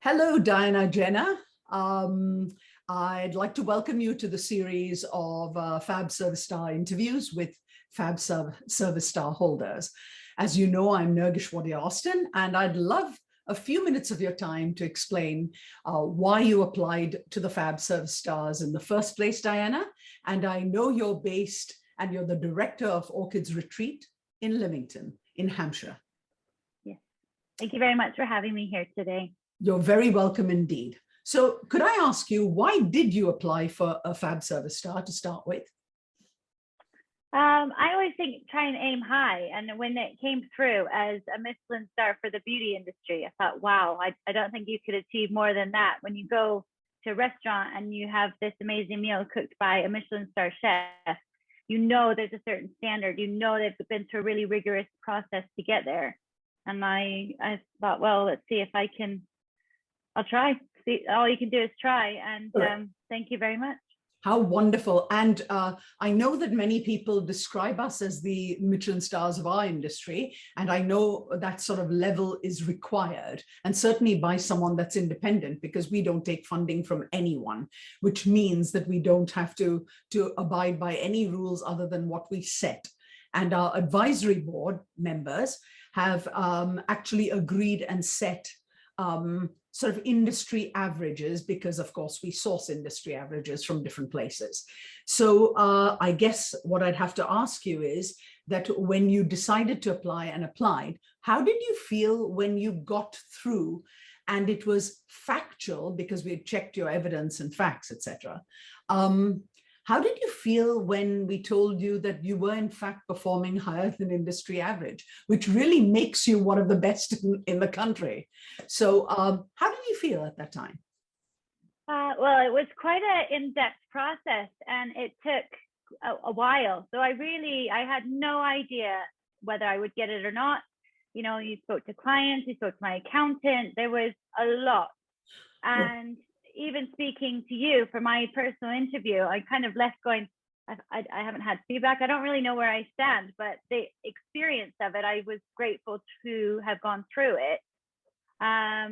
Hello, Diana Jenna. I'd like to welcome you to the series of PHAB Service Star interviews with PHAB Service Star holders. As you know, I'm Nirgishwadi Austin, and I'd love a few minutes of your time to explain why you applied to the PHAB Service Stars in the first place, Diana. And I know you're based and you're the director of Orchids Retreat in Leamington, in Hampshire. Yes. Thank you very much for having me here today. You're very welcome indeed. So could I ask you, why did you apply for a PHAB Service Star to start with? I always think try and aim high. And when it came through as a Michelin star for the beauty industry, I thought, wow, I don't think you could achieve more than that. When you go to a restaurant and you have this amazing meal cooked by a Michelin star chef, you know there's a certain standard. You know they've been through a really rigorous process to get there. And I thought, well, let's see if I can. I'll try. See, all you can do is try. And thank you very much. How wonderful. And I know that many people describe us as the Michelin stars of our industry. And I know that sort of level is required, and certainly by someone that's independent, because we don't take funding from anyone, which means that we don't have to abide by any rules other than what we set. And our advisory board members have actually agreed and set sort of industry averages, because of course we source industry averages from different places. So I guess what I'd have to ask you is that when you decided to apply and applied, how did you feel when you got through and it was factual, because we had checked your evidence and facts, etc. How did you feel when we told you that you were in fact performing higher than industry average, which really makes you one of the best in the country? So how did you feel at that time? Well, it was quite an in-depth process, and it took a while. So I had no idea whether I would get it or not. You know, you spoke to clients, you spoke to my accountant, there was a lot. And even speaking to you for my personal interview, I kind of left going, I haven't had feedback. I don't really know where I stand, but the experience of it, I was grateful to have gone through it. I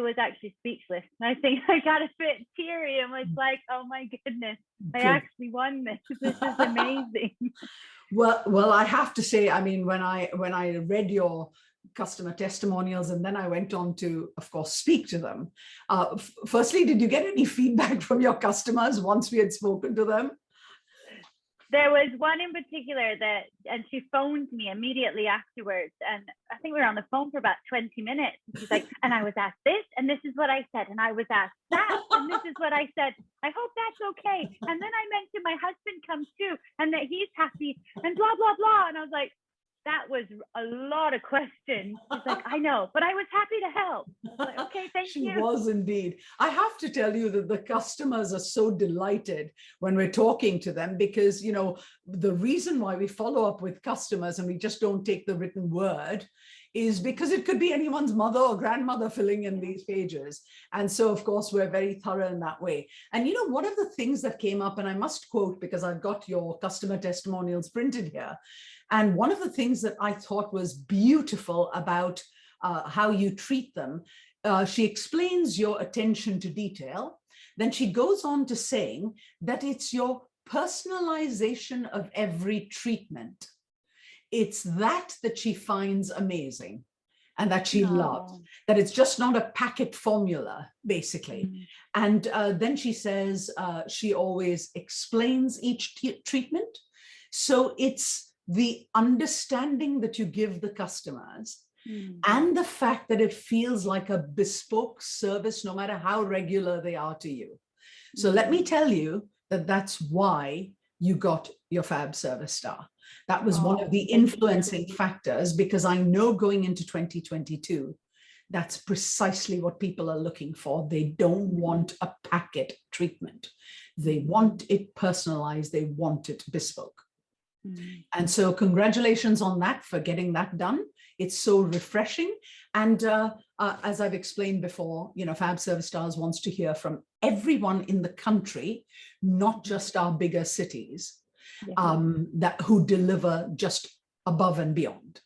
was actually speechless. I think I got a bit teary and was like, oh my goodness, I actually won this. This is amazing. Well, I have to say, I mean, when I read your customer testimonials and then I went on to, of course, speak to them. Firstly, did you get any feedback from your customers once we had spoken to them? There was one in particular and she phoned me immediately afterwards. And I think we were on the phone for about 20 minutes. She's like, and I was asked this, and this is what I said. And I was asked that, and this is what I said. I hope that's okay. And then I mentioned my husband comes too, and that he's happy, and blah, blah, blah. And I was like, that was a lot of questions. She's like, I know, but I was happy to help. Like, okay, thank you. She was indeed. I have to tell you that the customers are so delighted when we're talking to them, because, you know, the reason why we follow up with customers and we just don't take the written word is because it could be anyone's mother or grandmother filling in these pages. And so, of course, we're very thorough in that way. And, you know, one of the things that came up, and I must quote because I've got your customer testimonials printed here, and one of the things that I thought was beautiful about how you treat them, she explains your attention to detail. Then she goes on to saying that it's your personalization of every treatment. It's that she finds amazing and that she loves, that it's just not a packet formula, basically. And then she says she always explains each treatment. So it's the understanding that you give the customers and the fact that it feels like a bespoke service, no matter how regular they are to you. So let me tell you that that's why you got your PHAB Service Star. That was one of the influencing factors, because I know going into 2022, that's precisely what people are looking for. They don't want a packet treatment. They want it personalized. They want it bespoke. And so congratulations on that, for getting that done. It's so refreshing. And as I've explained before, you know, PHAB Service Stars wants to hear from everyone in the country, not just our bigger cities, who deliver just above and beyond.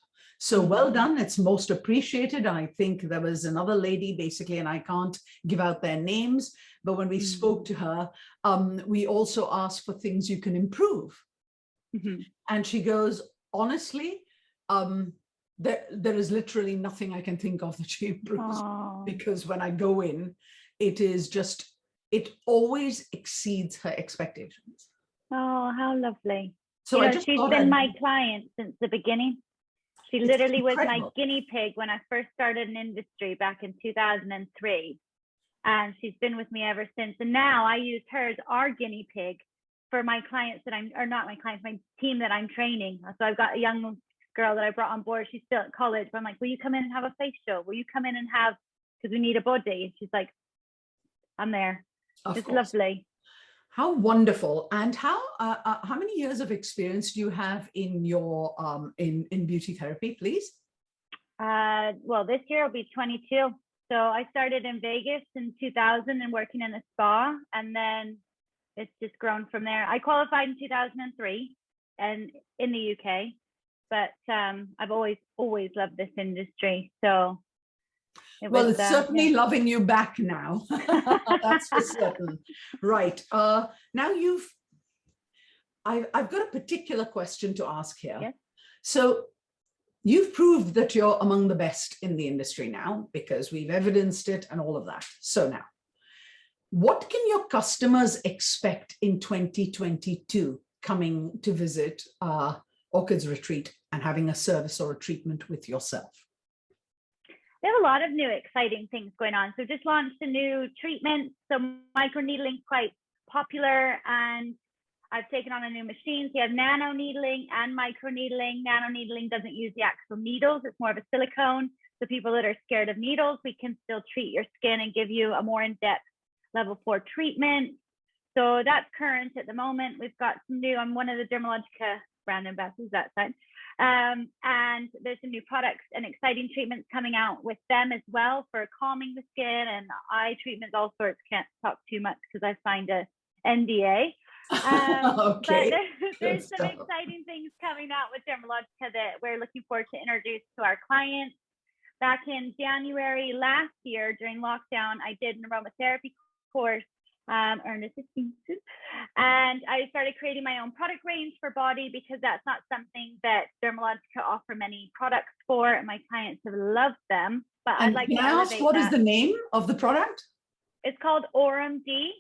So well done. It's most appreciated. I think there was another lady basically, and I can't give out their names, but when we spoke to her, we also asked for things you can improve. And she goes, honestly, there is literally nothing I can think of that she improves, because when I go in, it is just, it always exceeds her expectations. Oh, how lovely. So you know, she's been my client since the beginning. She literally was my guinea pig when I first started in industry back in 2003. And she's been with me ever since. And now I use her as our guinea pig for my clients that or not my clients, my team that I'm training. So I've got a young girl that I brought on board. She's still at college. But I'm like, will you come in and have a facial? Will you come in and have, because we need a body. And she's like, I'm there. It's lovely. How wonderful. And how many years of experience do you have in your in beauty therapy, please? Well, this year will be 22. So I started in Vegas in 2000 and working in a spa, and then it's just grown from there. I qualified in 2003 and in the UK, but I've always loved this industry. So it's certainly loving you back now. That's for certain. Right. Now I've got a particular question to ask here. Yeah. So you've proved that you're among the best in the industry now, because we've evidenced it and all of that. So now, what can your customers expect in 2022 coming to visit Orchids Retreat and having a service or a treatment with yourself? We have a lot of new exciting things going on. So just launched a new treatment. So microneedling is quite popular, and I've taken on a new machine. So you have nano needling and microneedling. Nano needling doesn't use the actual needles. It's more of a silicone. So people that are scared of needles, we can still treat your skin and give you a more in-depth level 4 treatment. So that's current at the moment. We've got some new, I'm one of the Dermalogica brand ambassadors that side. And there's some new products and exciting treatments coming out with them as well for calming the skin and eye treatments, all sorts. Can't talk too much because I signed a NDA. Okay. But there's some exciting things coming out with Dermalogica that we're looking forward to introduce to our clients. Back in January last year during lockdown, I did an aromatherapy course, earned a distinction, and I started creating my own product range for body, because that's not something that Dermalogica offer many products for, and my clients have loved them. But I'd like to elevate what is the name of the product? It's called Aurum D.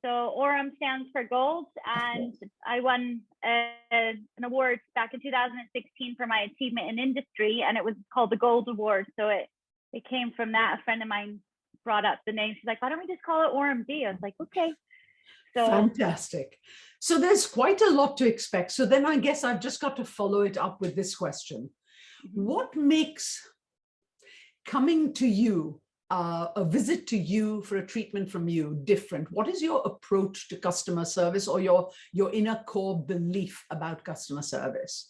So Aurum stands for gold, and I won an award back in 2016 for my achievement in industry, and it was called the Gold Award. So it came from that. A friend of mine brought up the name. She's like, why don't we just call it Aurum D? I was like, okay. So fantastic. So there's quite a lot to expect. So then I guess I've just got to follow it up with this question. What makes coming to you, a visit to you for a treatment from you, different? What is your approach to customer service, or your inner core belief about customer service?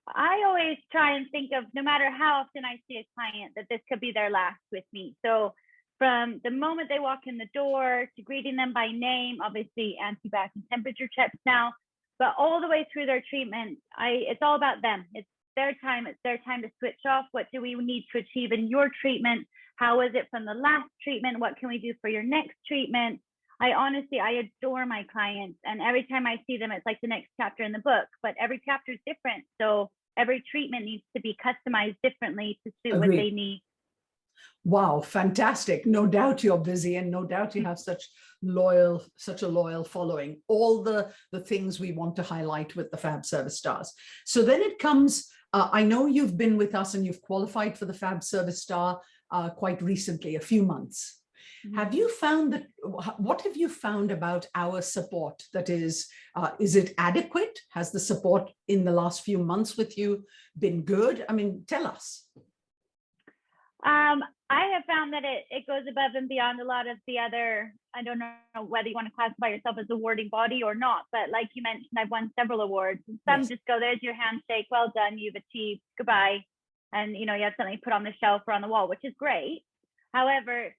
I always try and think of, no matter how often I see a client, that this could be their last with me. So from the moment they walk in the door to greeting them by name, obviously anti-bac and temperature checks now, but all the way through their treatment, it's all about them. It's their time. It's their time to switch off. What do we need to achieve in your treatment? How is it from the last treatment? What can we do for your next treatment? I adore my clients, and every time I see them, it's like the next chapter in the book, but every chapter is different. So every treatment needs to be customized differently to suit what they need. Wow, fantastic. No doubt you're busy, and no doubt you have such a loyal following. All the things we want to highlight with the PHAB Service Stars. So then it comes, I know you've been with us and you've qualified for the PHAB Service Star quite recently, a few months. Have you found that, what have you found about our support? That is it adequate? Has the support in the last few months with you been good? I mean, tell us. I have found that it goes above and beyond a lot of the other, I don't know whether you want to classify yourself as a awarding body or not, but like you mentioned, I've won several awards, and some just go, there's your handshake, well done, you've achieved, goodbye. And you have something put on the shelf or on the wall, which is great. However,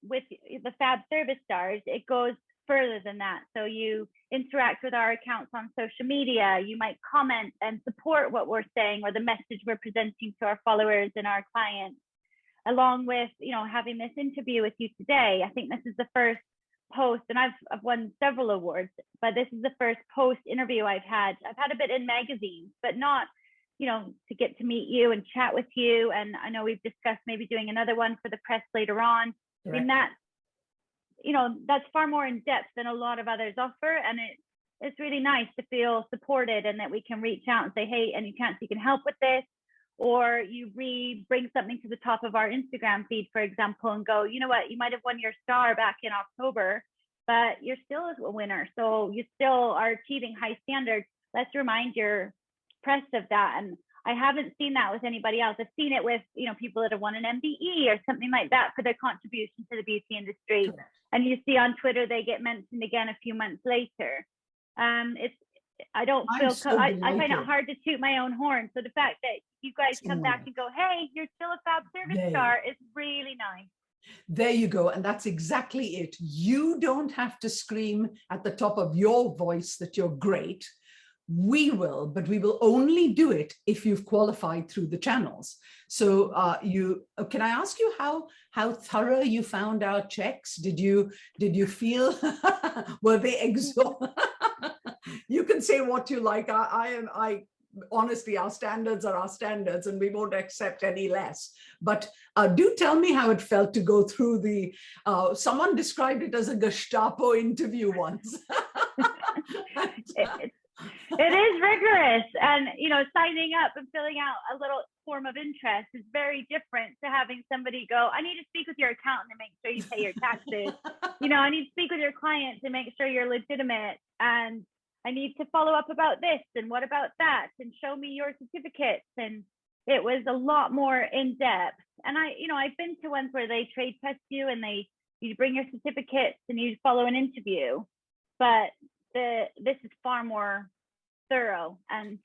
with the PHAB Service Stars, it goes further than that. So you interact with our accounts on social media, you might comment and support what we're saying or the message we're presenting to our followers and our clients, along with, you know, having this interview with you today. I think this is the first post, and I've won several awards, but this is the first post interview I've had. I've had a bit in magazines, but not, you know, to get to meet you and chat with you. And I know we've discussed maybe doing another one for the press later on. Right. I mean, that, you know, that's far more in depth than a lot of others offer. And it's really nice to feel supported and that we can reach out and say, hey, any chance you can help with this? Or you bring something to the top of our Instagram feed, for example, and go, you know what, you might have won your star back in October, but you're still a winner. So you still are achieving high standards. Let's remind your press of that. And I haven't seen that with anybody else. I've seen it with, you know, people that have won an MBE or something like that for their contribution to the beauty industry. Correct. And you see on Twitter, they get mentioned again a few months later. I don't feel, I find it hard to toot my own horn. So the fact that you guys come back and go, hey, you're still a PHAB Service Star is really nice. There you go. And that's exactly it. You don't have to scream at the top of your voice that you're great. We will, but we will only do it if you've qualified through the channels. So can I ask you how thorough you found our checks? Did you feel, were they exhausting? You can say what you like. I honestly, our standards are our standards and we won't accept any less. But do tell me how it felt to go through the, someone described it as a Gestapo interview once. It is rigorous, and you know, signing up and filling out a little form of interest is very different to having somebody go, I need to speak with your accountant to make sure you pay your taxes. You know, I need to speak with your client to make sure you're legitimate, and I need to follow up about this and what about that, and show me your certificates. And it was a lot more in depth. And I've been to ones where they trade test you and you bring your certificates and you follow an interview, but this is far more thorough and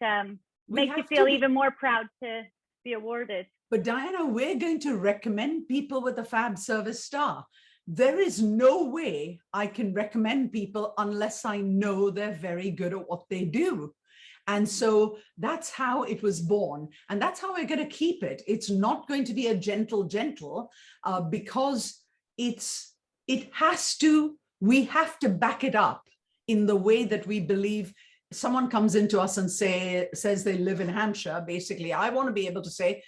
makes you feel even more proud to be awarded. But Diana, we're going to recommend people with a PHAB Service Star. There is no way I can recommend people unless I know they're very good at what they do. And so that's how it was born. And that's how we're going to keep it. It's not going to be a gentle, because we have to back it up in the way that we believe. Someone comes into us and says they live in Hampshire. Basically, I want to be able to say,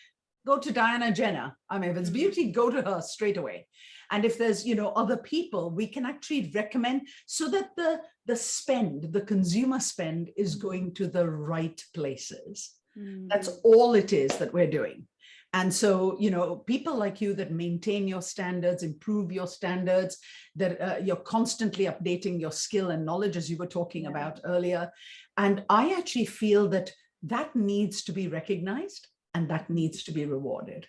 go to Diana Jenner. I mean, if it's beauty, go to her straight away. And if there's, you know, other people, we can actually recommend so that the consumer spend is going to the right places. That's all it is that we're doing. And so, you know, people like you that maintain your standards, improve your standards, that you're constantly updating your skill and knowledge, as you were talking about earlier. And I actually feel that needs to be recognized and that needs to be rewarded.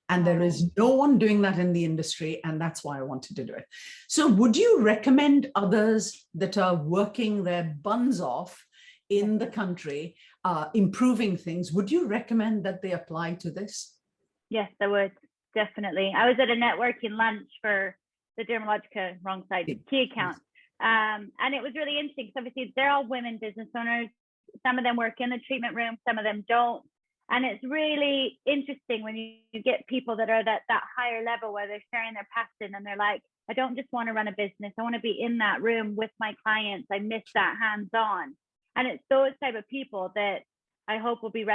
And there is no one doing that in the industry. And that's why I wanted to do it. So would you recommend others that are working their buns off in the country, improving things? Would you recommend that they apply to this? Yes, I would, definitely. I was at a networking lunch for the Dermalogica, wrong side, key account. And it was really interesting because obviously they're all women business owners. Some of them work in the treatment room, some of them don't. And it's really interesting when you get people that are at that higher level where they're sharing their passion and they're like, I don't just want to run a business. I want to be in that room with my clients. I miss that hands-on. And it's those type of people that I hope will be,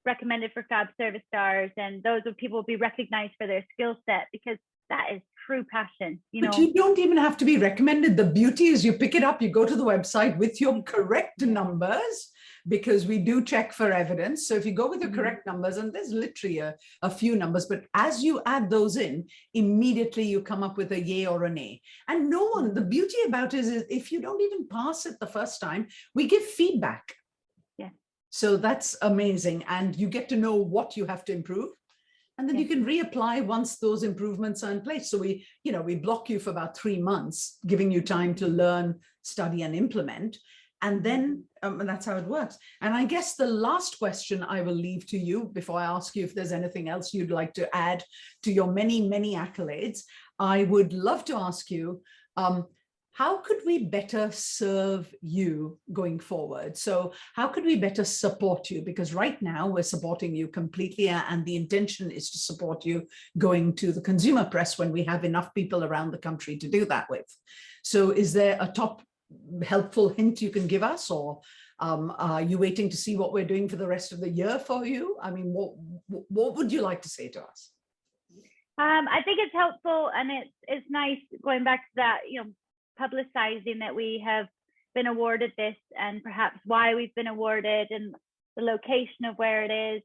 recommended for PHAB Service Stars, and those people will be recognized for their skill set, because that is true passion. But you don't even have to be recommended. The beauty is you pick it up, you go to the website with your correct numbers, because we do check for evidence. So if you go with the correct numbers, and there's literally a few numbers, but as you add those in, immediately you come up with a yay or a nay. And the beauty about it is if you don't even pass it the first time, we give feedback. So that's amazing. And you get to know what you have to improve. And then you can reapply once those improvements are in place. So we block you for about 3 months, giving you time to learn, study, and implement. And then that's how it works. And I guess the last question I will leave to you before I ask you if there's anything else you'd like to add to your many, many accolades. I would love to ask you, How could we better serve you going forward? So how could we better support you? Because right now we're supporting you completely, and the intention is to support you going to the consumer press when we have enough people around the country to do that with. So is there a top helpful hint you can give us, or are you waiting to see what we're doing for the rest of the year for you? I mean, what would you like to say to us? I think it's helpful, and it's nice going back to that, publicizing that we have been awarded this, and perhaps why we've been awarded, and the location of where it is.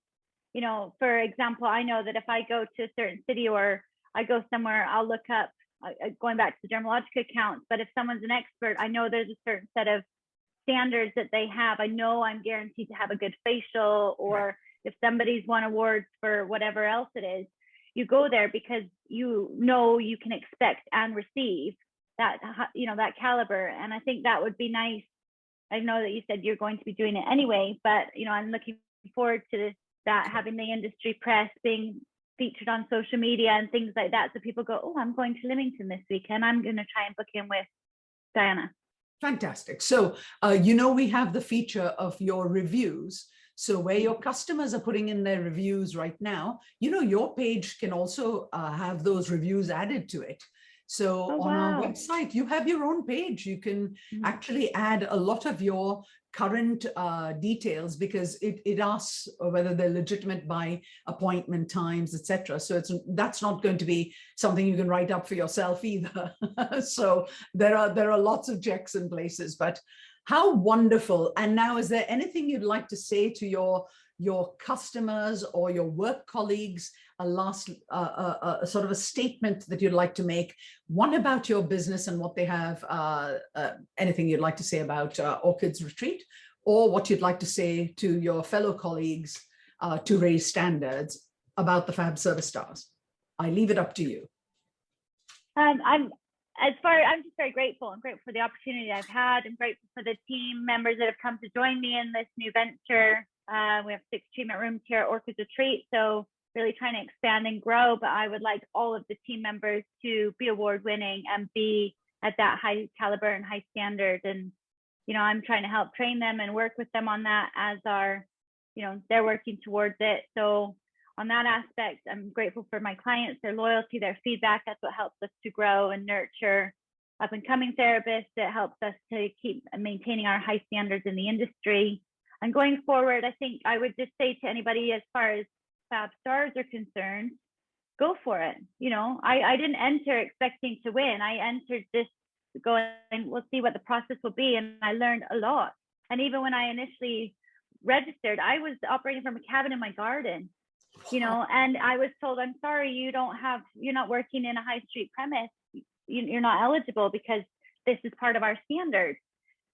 For example, I know that if I go to a certain city or I go somewhere, I'll look up, going back to the dermatologic accounts, but if someone's an expert, I know there's a certain set of standards that they have. I know I'm guaranteed to have a good facial, or if somebody's won awards for whatever else it is, you go there because you can expect and receive that, that caliber. And I think that would be nice. I know that you said you're going to be doing it anyway, but I'm looking forward to that, having the industry press, being featured on social media and things like that, so people go, oh, I'm going to Leamington this weekend, I'm going to try and book in with Diana. Fantastic. So we have the feature of your reviews. So where your customers are putting in their reviews right now, your page can also have those reviews added to it. So on our website, you have your own page. You can actually add a lot of your current details, because it asks whether they're legitimate by appointment times, etc. So that's not going to be something you can write up for yourself either. So there are lots of checks in places, but how wonderful. And now, is there anything you'd like to say to your customers or your work colleagues, a last sort of a statement that you'd like to make, one about your business and what they have, anything you'd like to say about Orchids Retreat, or what you'd like to say to your fellow colleagues to raise standards about the PHAB Service Stars? I leave it up to you. I'm just very grateful. I'm grateful for the opportunity I've had. I'm grateful for the team members that have come to join me in this new venture. We have 6 treatment rooms here at Orchids Retreat, so really trying to expand and grow. But I would like all of the team members to be award-winning and be at that high caliber and high standard. And I'm trying to help train them and work with them on that, as they're working towards it. So on that aspect, I'm grateful for my clients, their loyalty, their feedback. That's what helps us to grow and nurture up and coming therapists. It helps us to keep maintaining our high standards in the industry. And going forward, I think I would just say to anybody, as far as PHAB Stars are concerned, go for it. I didn't enter expecting to win. I entered this going, we'll see what the process will be. And I learned a lot. And even when I initially registered, I was operating from a cabin in my garden, and I was told, I'm sorry, you're not working in a high street premise. You're not eligible because this is part of our standards.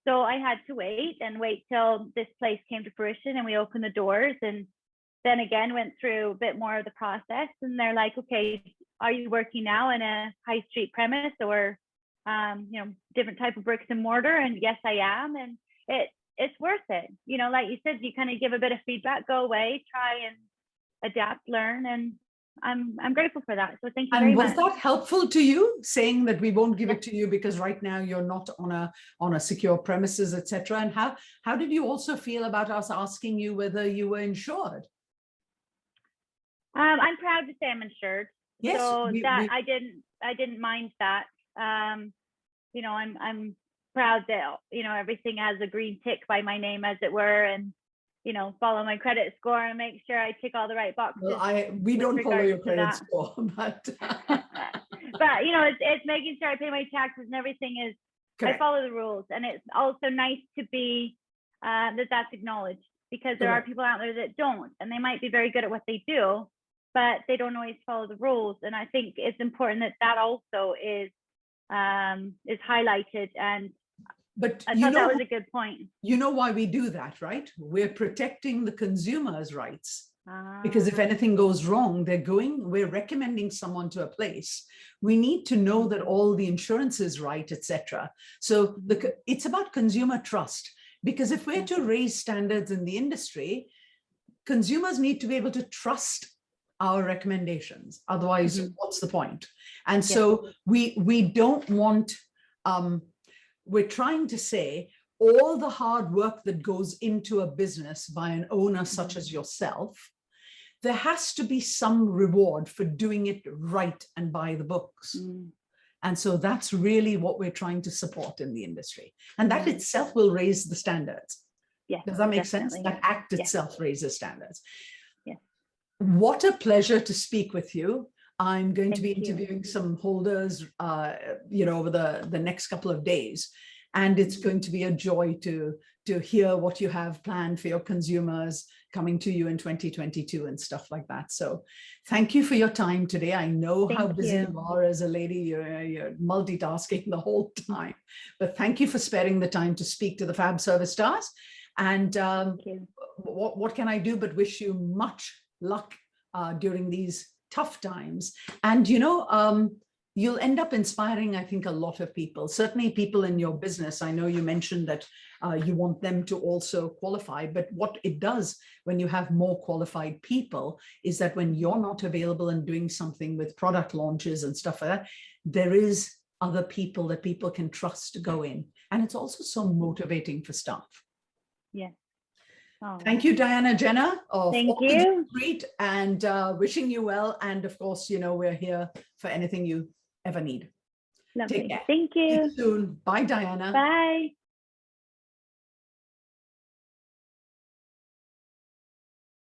So I had to wait till this place came to fruition and we opened the doors, and then again went through a bit more of the process. And they're like, okay, are you working now in a high street premise or different type of bricks and mortar? And yes, I am. And it's worth it. Like you said, you kind of give a bit of feedback, go away, try and adapt, learn, and I'm grateful for that. So thank you very much. And was that helpful to you, saying that we won't give it to you because right now you're not on a secure premises, etc.? And how did you also feel about us asking you whether you were insured? I'm proud to say I'm insured. Yes, so I didn't mind that. I'm proud that everything has a green tick by my name, as it were, and follow my credit score and make sure I tick all the right boxes. Well, we don't follow your credit score, but it's making sure I pay my taxes and everything is. Correct. I follow the rules, and it's also nice to be that's acknowledged, because there are people out there that don't, and they might be very good at what they do, but they don't always follow the rules. And I think it's important that also is highlighted. And but I thought that was a good point. You know why we do that, right? We're protecting the consumer's rights. Because if anything goes wrong, we're recommending someone to a place. We need to know that all the insurance is right, etc. So it's about consumer trust. Because if we're to raise standards in the industry, consumers need to be able to trust our recommendations. Otherwise, what's the point? And so we don't want we're trying to say all the hard work that goes into a business by an owner such as yourself, there has to be some reward for doing it right and by the books. And so that's really what we're trying to support in the industry. And that itself will raise the standards. Yes, does that make sense? definitely. That act itself raises standards. Yes. What a pleasure to speak with you. I'm going to be Thank you. interviewing some holders, over the next couple of days. And it's going to be a joy to hear what you have planned for your consumers coming to you in 2022 and stuff like that. So thank you for your time today. I know how busy you are as a lady. You're multitasking the whole time. But thank you for sparing the time to speak to the PHAB Service Stars. And what can I do but wish you much luck during these tough times. And you'll end up inspiring, I think, a lot of people, certainly people in your business. I know you mentioned that you want them to also qualify, but what it does when you have more qualified people is that when you're not available and doing something with product launches and stuff like that, there is other people that people can trust to go in. And it's also so motivating for staff. Yeah. Oh. Thank you, Diana Jenner of Thank you. Street, and wishing you well. And of course, we're here for anything you ever need. Lovely. Take care. Thank you. See you soon. Bye, Diana. Bye.